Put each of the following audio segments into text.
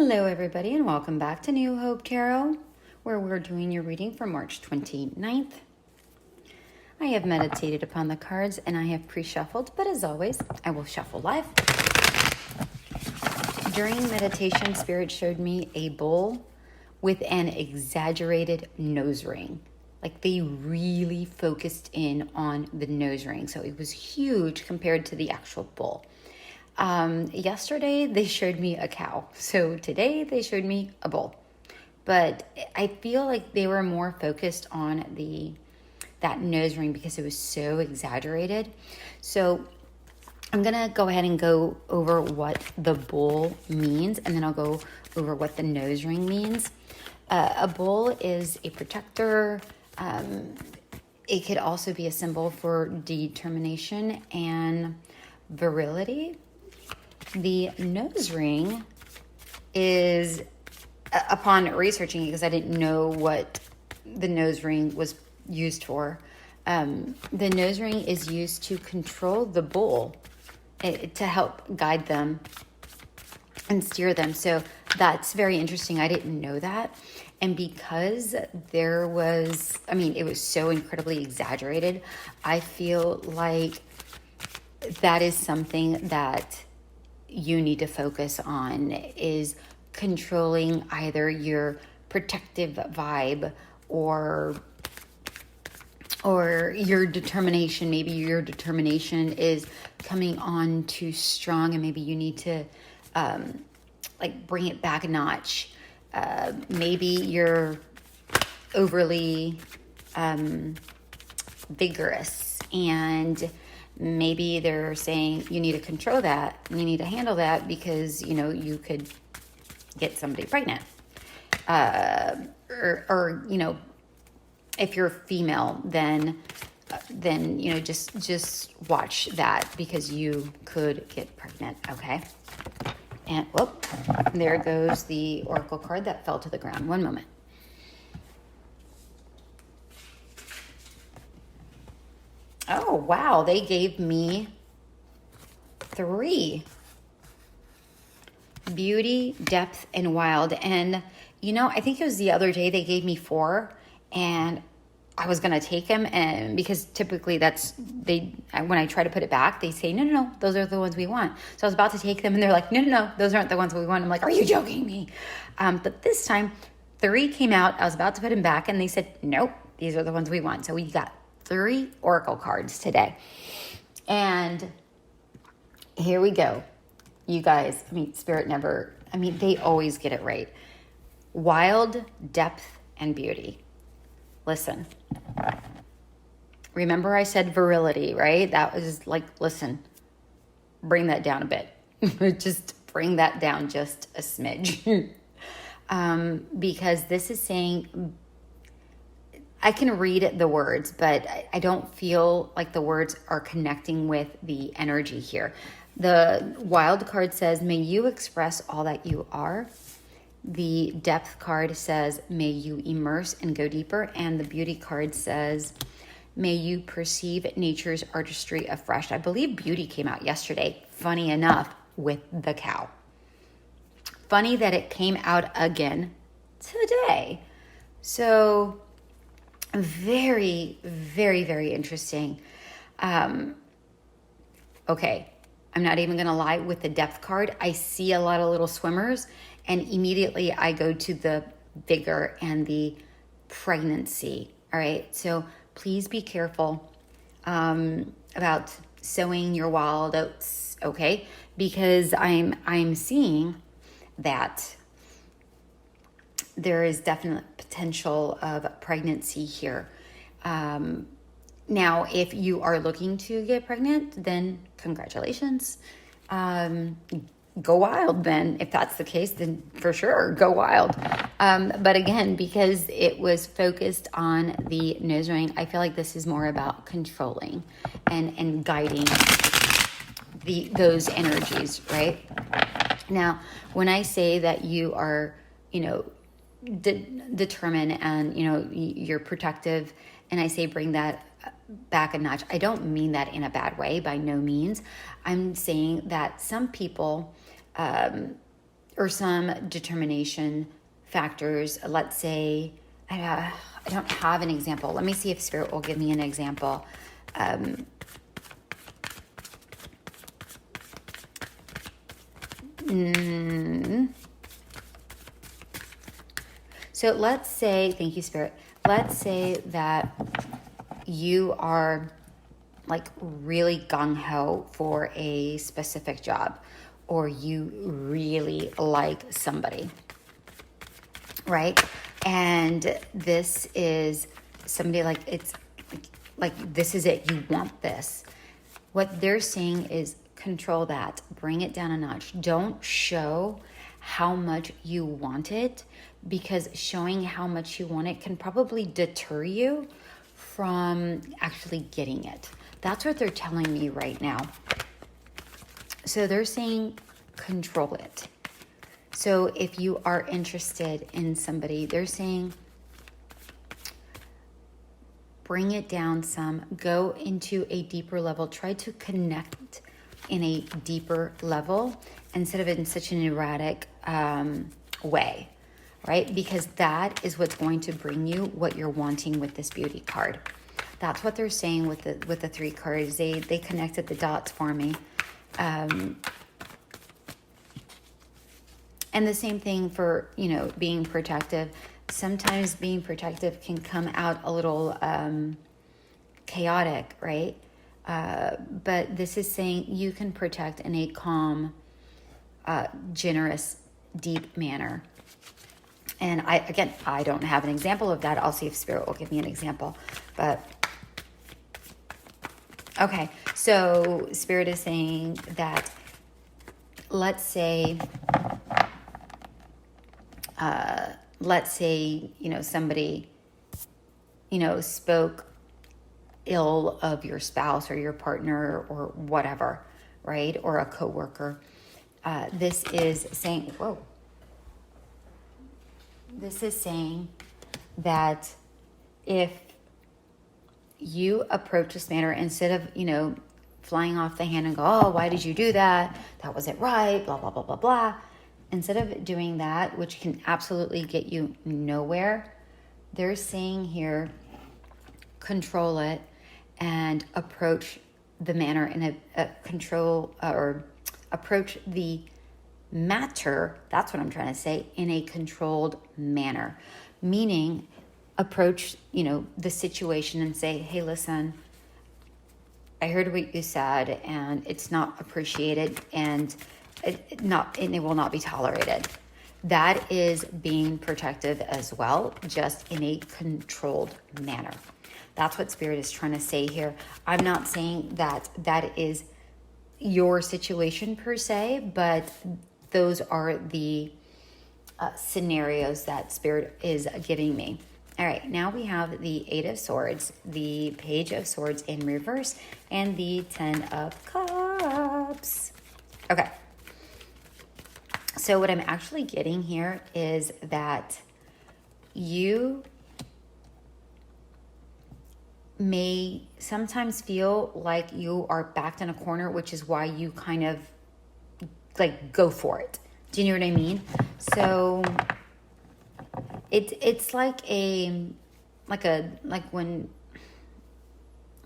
Hello, everybody, and welcome back to New Hope Tarot, where we're doing your reading for March 29th. I have meditated upon the cards and I have pre-shuffled, but as always, I will shuffle live. During meditation, Spirit showed me a bull with an exaggerated nose ring. Like they really focused in on the nose ring, so it was huge compared to the actual bull. Yesterday they showed me a cow. So today they showed me a bull. But I feel like they were more focused on that nose ring because it was so exaggerated. So I'm going to go ahead and go over what the bull means, and then I'll go over what the nose ring means. A bull is a protector. It could also be a symbol for determination and virility. The nose ring is, upon researching it, because I didn't know what the nose ring was used for, the nose ring is used to control the bull, to help guide them and steer them. So that's very interesting. I didn't know that. And because it was so incredibly exaggerated, I feel like that is something that you need to focus on, is controlling either your protective vibe or your determination. Maybe your determination is coming on too strong and maybe you need to bring it back a notch. Maybe you're overly vigorous, and maybe they're saying you need to control that, you need to handle that because, you could get somebody pregnant. Or if you're female, then just watch that because you could get pregnant, okay? And there goes the oracle card that fell to the ground. One moment. Oh, wow. They gave me 3. Beauty, depth, and wild. And, I think it was the other day they gave me 4. And I was going to take them. And because typically when I try to put it back, they say, no, those are the ones we want. So I was about to take them and they're like, no, those aren't the ones we want. I'm like, are you joking me? But this time 3 came out. I was about to put them back and they said, nope, these are the ones we want. So we got 3 oracle cards today. And here we go. You guys, Spirit they always get it right. Wild, depth, and beauty. Listen. Remember I said virility, right? That was listen, bring that down a bit. Just bring that down just a smidge. Because this is saying, I can read the words, but I don't feel like the words are connecting with the energy here. The wild card says, may you express all that you are. The depth card says, may you immerse and go deeper. And the beauty card says, may you perceive nature's artistry afresh. I believe beauty came out yesterday, funny enough, with the cow. Funny that it came out again today. So very, very, very interesting. Okay, I'm not even going to lie, with the depth card, I see a lot of little swimmers, and immediately I go to the vigor and the pregnancy. All right, so please be careful about sowing your wild oats, okay? Because I'm seeing that there is definite potential of pregnancy here. Now, if you are looking to get pregnant, then congratulations. Go wild then. If that's the case, then for sure, go wild. But again, because it was focused on the nose ring, I feel like this is more about controlling and guiding those energies, right? Now, when I say that you are, determined and, you're protective, and I say bring that back a notch, I don't mean that in a bad way, by no means. I'm saying that some people or some determination factors. Let's say, I don't have an example. Let me see if Spirit will give me an example. So let's say, thank you, Spirit. Let's say that you are like really gung-ho for a specific job, or you really like somebody, right? And this is somebody like, it's like this is it, you want this. What they're saying is control that, bring it down a notch. Don't show how much you want it, because showing how much you want it can probably deter you from actually getting it. That's what they're telling me right now. So they're saying control it. So if you are interested in somebody, they're saying bring it down some, go into a deeper level, try to connect in a deeper level instead of in such an erratic way, right? Because that is what's going to bring you what you're wanting with this beauty card. That's what they're saying with the three cards. They connected the dots for me. And the same thing for, being protective. Sometimes being protective can come out a little chaotic, right? But this is saying you can protect in a calm, generous, deep manner. And I don't have an example of that. I'll see if Spirit will give me an example. But okay, so Spirit is saying that, let's say, somebody, spoke ill of your spouse or your partner or whatever, right? Or a coworker. This is saying, This is saying that if you approach this matter, instead of, flying off the handle and go, oh, why did you do that? That wasn't right, blah, blah, blah, blah, blah. Instead of doing that, which can absolutely get you nowhere, they're saying here, control it and approach the manner in a control, or approach the matter, that's what I'm trying to say, in a controlled manner. Meaning, approach, the situation and say, hey, listen, I heard what you said and it's not appreciated and it will not be tolerated. That is being protective as well, just in a controlled manner. That's what Spirit is trying to say here. I'm not saying that is your situation per se, but those are the scenarios that Spirit is giving me. All right, now we have the Eight of Swords, the Page of Swords in reverse, and the Ten of Cups. Okay. So what I'm actually getting here is that you may sometimes feel like you are backed in a corner, which is why you kind of like go for it. Do you know what I mean? So it's like when,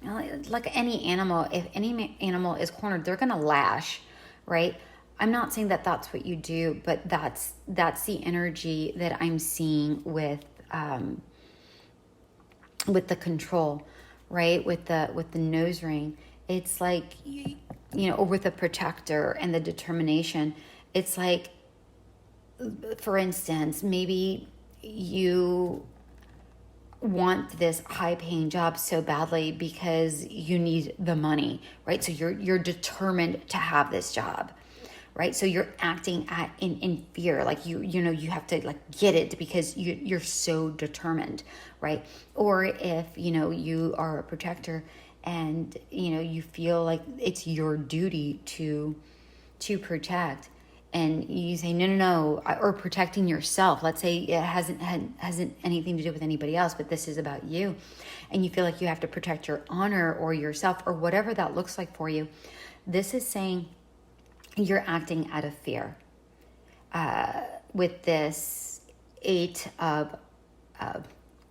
like any animal, if any animal is cornered, they're gonna lash, right? I'm not saying that that's what you do, but that's the energy that I'm seeing with the control, right? With the nose ring, it's like, or with the protector and the determination. It's like, for instance, maybe you want this high-paying job so badly because you need the money, right? So you're determined to have this job, right? So you're acting in fear, like you have to like get it because you're so determined, right? Or if you are a protector and you feel like it's your duty to protect, and you say no, or protecting yourself. Let's say it hasn't anything to do with anybody else, but this is about you, and you feel like you have to protect your honor or yourself or whatever that looks like for you. This is saying you're acting out of fear, with this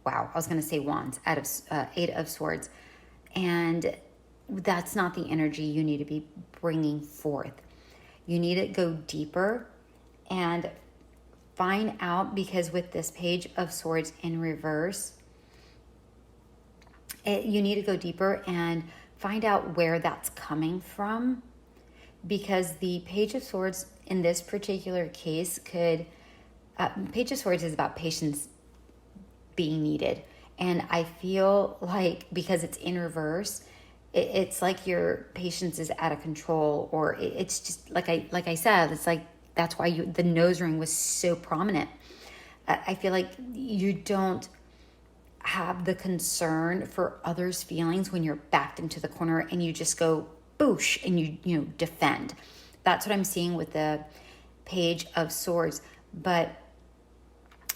wow, I was going to say wands, out of 8 of swords. And that's not the energy you need to be bringing forth. You need to go deeper and find out, because with this page of swords in reverse, you need to go deeper and find out where that's coming from, because the page of swords in this particular case could, page of swords is about patience being needed. And I feel like because it's in reverse, it's like your patience is out of control, or it's just like I said, it's like that's why the nose ring was so prominent. I feel like you don't have the concern for others' feelings when you're backed into the corner and you just go boosh and you defend. That's what I'm seeing with the page of swords. But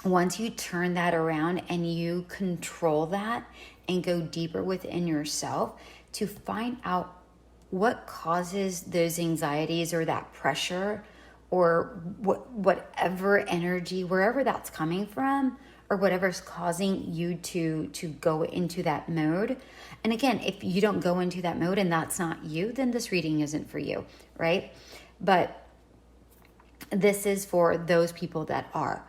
once you turn that around and you control that and go deeper within yourself to find out what causes those anxieties or that pressure or whatever energy, wherever that's coming from, or whatever's causing you to go into that mode. And again, if you don't go into that mode and that's not you, then this reading isn't for you, right? But this is for those people that are.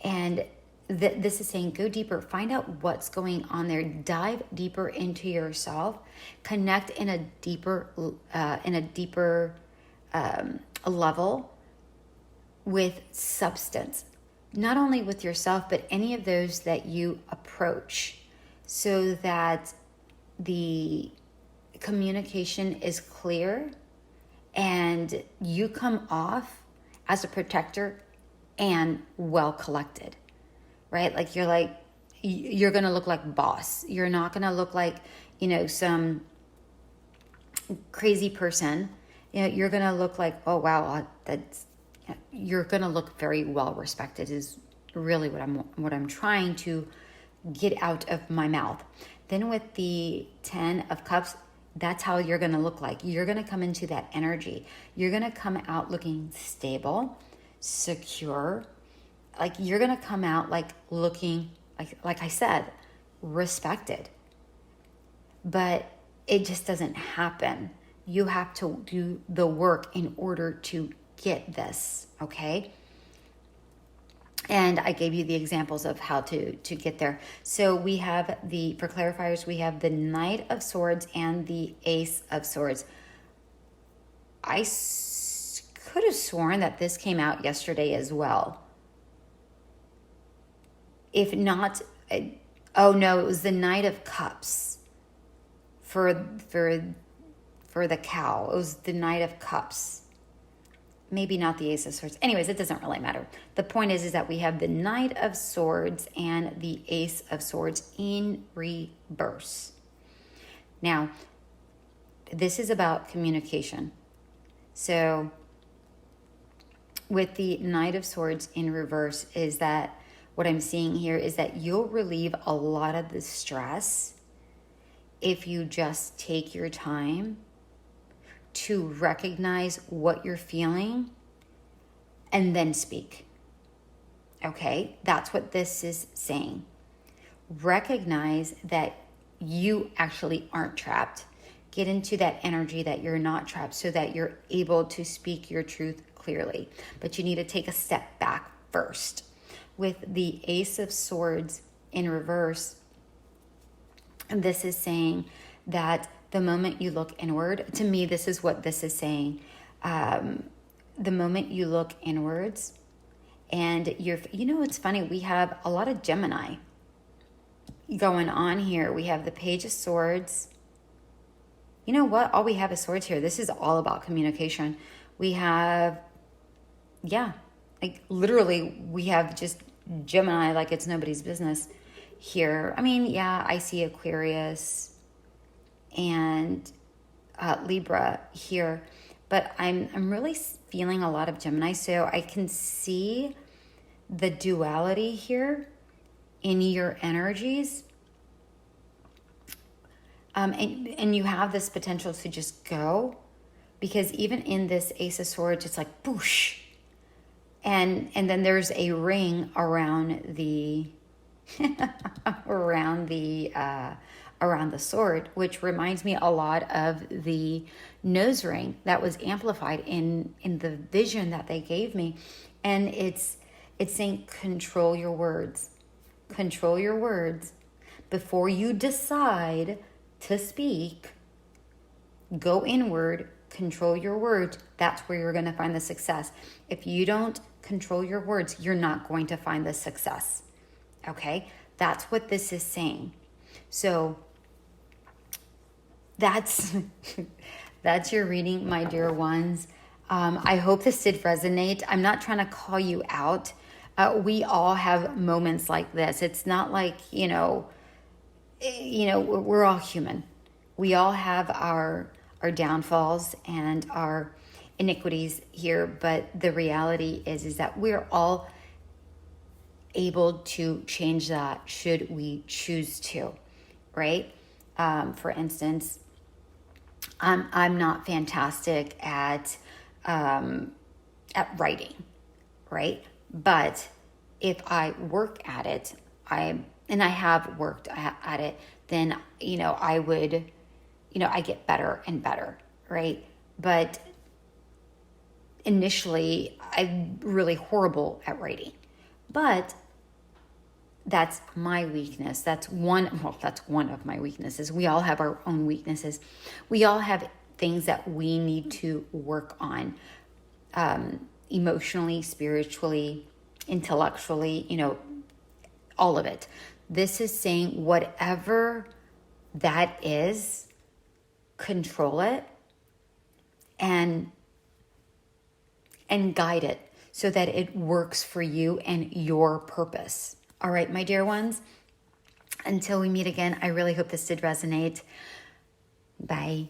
And this is saying go deeper, find out what's going on there, dive deeper into yourself, connect in a deeper level with substance, not only with yourself, but any of those that you approach, so that the communication is clear and you come off as a protector and well collected, right? Like you're going to look like boss. You're not going to look like, some crazy person. You're going to look like, oh, wow, you're going to look very well respected is really what I'm trying to get out of my mouth. Then with the 10 of Cups, that's how you're going to look like. You're going to come into that energy. You're going to come out looking stable, secure. Like you're going to come out like looking, like I said, respected. But it just doesn't happen. You have to do the work in order to get this, okay? And I gave you the examples of how to get there. So we have for clarifiers, we have the Knight of Swords and the Ace of Swords. I could have sworn that this came out yesterday as well. If not, oh no, it was the Knight of Cups for the cow. It was the Knight of Cups. Maybe not the Ace of Swords. Anyways, it doesn't really matter. The point is that we have the Knight of Swords and the Ace of Swords in reverse. Now, this is about communication. So, with the Knight of Swords in reverse, is that what I'm seeing here is that you'll relieve a lot of the stress if you just take your time to recognize what you're feeling and then speak. Okay, that's what this is saying. Recognize that you actually aren't trapped. Get into that energy that you're not trapped so that you're able to speak your truth clearly. But you need to take a step back first. With the Ace of Swords in reverse, this is saying that the moment you look inward, to me, this is what this is saying. The moment you look inwards and it's funny, we have a lot of Gemini going on here. We have the Page of Swords. You know what? All we have is swords here. This is all about communication. We have, literally we have just Gemini like it's nobody's business here. I mean, I see Aquarius and Libra here, but I'm really feeling a lot of Gemini, so I can see the duality here in your energies, and you have this potential to just go, because even in this Ace of Swords, it's like boosh, And then there's a ring around the around the sword, which reminds me a lot of the nose ring that was amplified in the vision that they gave me. And it's saying, control your words. Control your words. Before you decide to speak, go inward, control your words. That's where you're going to find the success. If you don't control your words, you're not going to find the success. Okay? That's what this is saying. So that's that's your reading, my dear ones. I hope this did resonate. I'm not trying to call you out. We all have moments like this. It's not like, we're all human. We all have our downfalls and our iniquities here, but the reality is that we're all able to change that should we choose to, right? For instance, I'm not fantastic at writing, right? But if I work at it, I have worked at it, then I would, I get better and better, right? But initially, I'm really horrible at writing, but that's my weakness. That's one of my weaknesses. We all have our own weaknesses. We all have things that we need to work on, emotionally, spiritually, intellectually, all of it. This is saying whatever that is, control it and guide it so that it works for you and your purpose. All right, my dear ones, until we meet again, I really hope this did resonate. Bye.